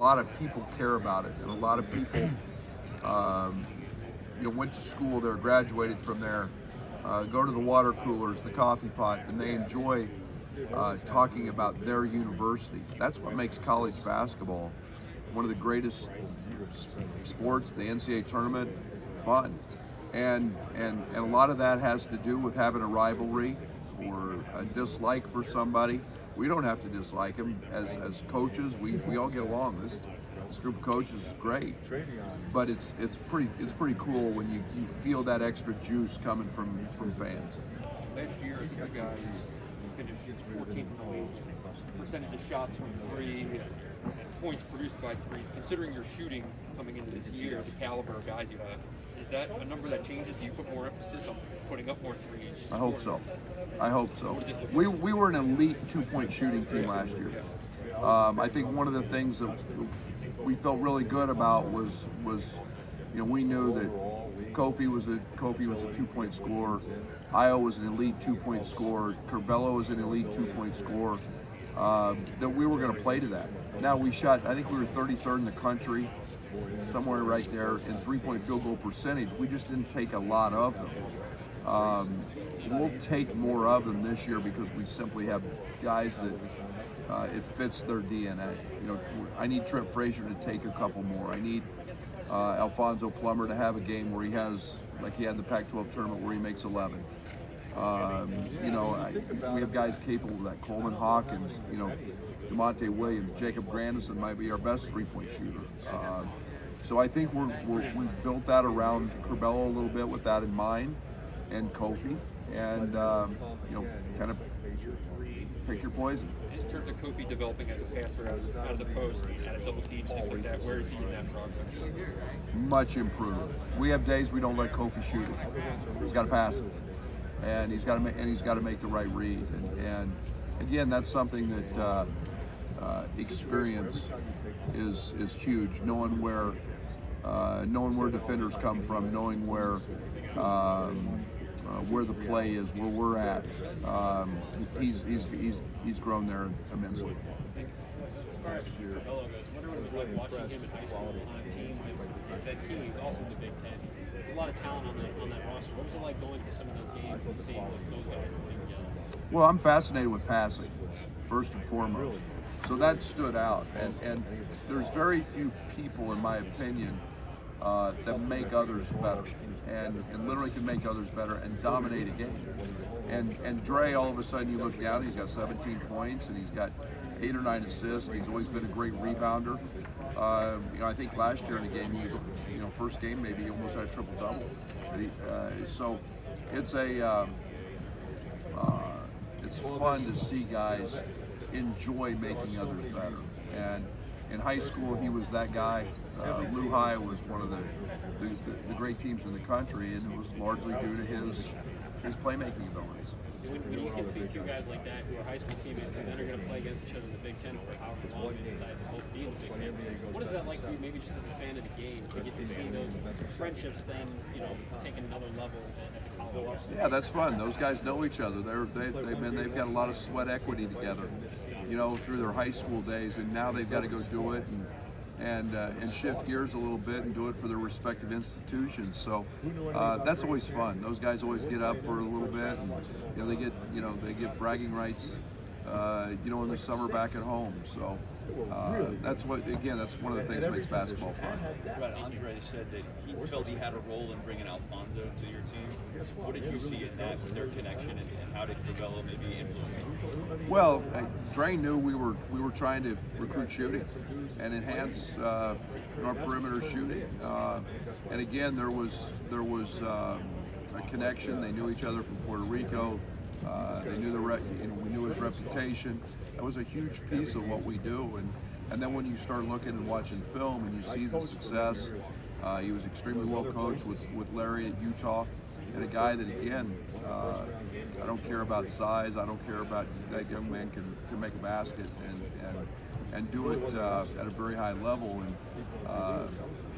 A lot of people care about it, and a lot of people, went to school there, graduated from there, go to the water coolers, the coffee pot, and they enjoy talking about their university. That's what makes college basketball one of the greatest sports, the NCAA tournament, fun. And a lot of that has to do with having a rivalry or a dislike for somebody. We don't have to dislike them. As coaches, we all get along. This group of coaches is great, but it's pretty cool when you feel that extra juice coming from fans. Last year, you guys finished 14th in the league. Percentage of shots from three, points produced by threes. Considering your shooting coming into this year, the caliber of guys you have, is that a number that changes? Do you put more emphasis on putting up more threes? I hope so. We were an elite 2-point shooting team last year. I think one of the things that we felt really good about was we knew that Kofi was a 2-point scorer. Io was an elite 2-point scorer. Curbelo was an elite 2-point scorer. That we were going to play to that. Now we shot, I think we were 33rd in the country, somewhere right there, in 3-point field goal percentage. We just didn't take a lot of them. We'll take more of them this year because we simply have guys that it fits their DNA. I need Trent Frazier to take a couple more. I need Alfonso Plummer to have a game where he has, like he had in the Pac-12 tournament, where he makes 11. We have guys capable of that. Coleman Hawkins, DeMonte Williams, Jacob Grandison might be our best 3-point shooter. So I think we've built that around Curbelo a little bit with that in mind, and Kofi, and kind of pick your poison. In terms of Kofi developing as a passer out of the post, out of double teams, things like that, where is he in that progress? Much improved. We have days we don't let Kofi shoot it. He's got to pass it, and he's got to make the right read. And again, that's something that experience is huge. Knowing where defenders come from, knowing where the play is, where we're at. He's grown there immensely. As far as Curbelo goes, I wonder what it was like watching him in high school on a team with Zed Key, who's also in the Big Ten. A lot of talent on that roster. What was it like going to some of those games and seeing those guys playing together? Well, I'm fascinated with passing, first and foremost. So that stood out. And there's very few people, in my opinion, that make others better, and literally can make others better and dominate a game. And Dre, all of a sudden, you look down, he's got 17 points and he's got 8 or 9 assists. He's always been a great rebounder. I think last year in a game, he was, first game maybe he almost had a triple double. So it's it's fun to see guys enjoy making others better. And in high school, he was that guy. Lou High was one of the great teams in the country, and it was largely due to his playmaking abilities. When you can see two guys like that who are high school teammates and then are going to play against each other in the Big Ten for however long they decide to both be in the Big Ten, what is that like for you, maybe just as a fan of the game, to get to see those friendships then, take another level at the college level? Yeah, that's fun. Those guys know each other. They've got a lot of sweat equity together, through their high school days, and now they've got to go do it and shift gears a little bit and do it for their respective institutions. So that's always fun. Those guys always get up for a little bit, and they get bragging rights, in the summer back at home. So that's one of the things that makes basketball fun. Andre said that he felt he had a role in bringing Alfonso to your team. What did you see in that, with their connection, and how did Curbelo maybe influence him? Well, Dre knew we were trying to recruit shooting and enhance our perimeter shooting. And again, there was a connection. They knew each other from Puerto Rico. They knew we knew his reputation. That was a huge piece of what we do. And then when you start looking and watching film and you see the success, he was extremely well coached with Larry at Utah, and a guy that, again, I don't care about size. I don't care about that young man can make a basket and do it at a very high level, and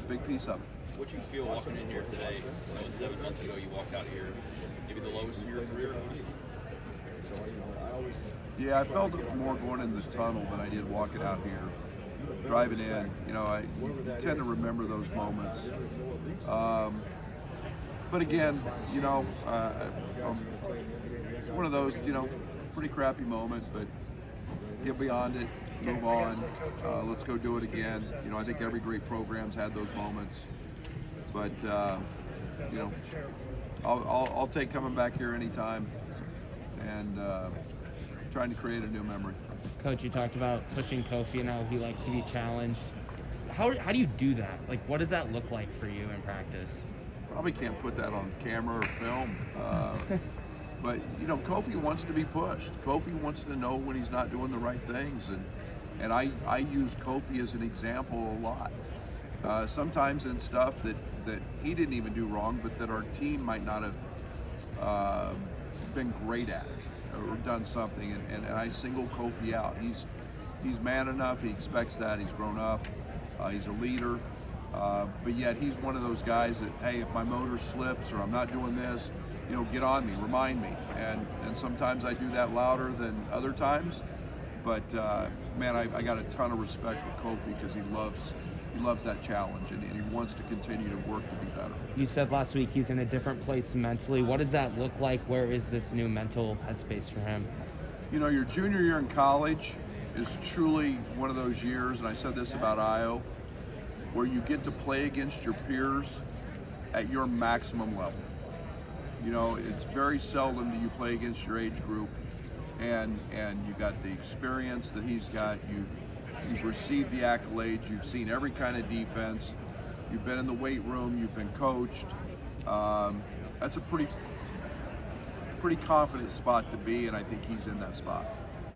big piece of it. What you feel walking in here today? 7 months ago you walked out here, maybe the lowest of your career. Yeah, I felt it more going in the tunnel than I did walking out here. driving in. You tend to remember those moments. But again, one of those, pretty crappy moment, but get beyond it, move on. Let's go do it again. I think every great program's had those moments. But I'll take coming back here anytime and trying to create a new memory. Coach, you talked about pushing Kofi and how he likes to be challenged. How do you do that? Like, what does that look like for you in practice? Probably can't put that on camera or film. But, Kofi wants to be pushed. Kofi wants to know when he's not doing the right things. And I use Kofi as an example a lot. Sometimes in stuff that he didn't even do wrong, but that our team might not have been great at or done something. And I single Kofi out. He's man enough. He expects that. He's grown up. He's a leader. But yet he's one of those guys that, hey, if my motor slips or I'm not doing this, get on me, remind me. And sometimes I do that louder than other times. But man, I got a ton of respect for Kofi because he loves that challenge and he wants to continue to work to be better. You said last week he's in a different place mentally. What does that look like? Where is this new mental headspace for him? Your junior year in college is truly one of those years, and I said this about Io, where you get to play against your peers at your maximum level. It's very seldom do you play against your age group, and you got the experience that he's got. You've received the accolades. You've seen every kind of defense. You've been in the weight room. You've been coached. That's a pretty confident spot to be, and I think he's in that spot.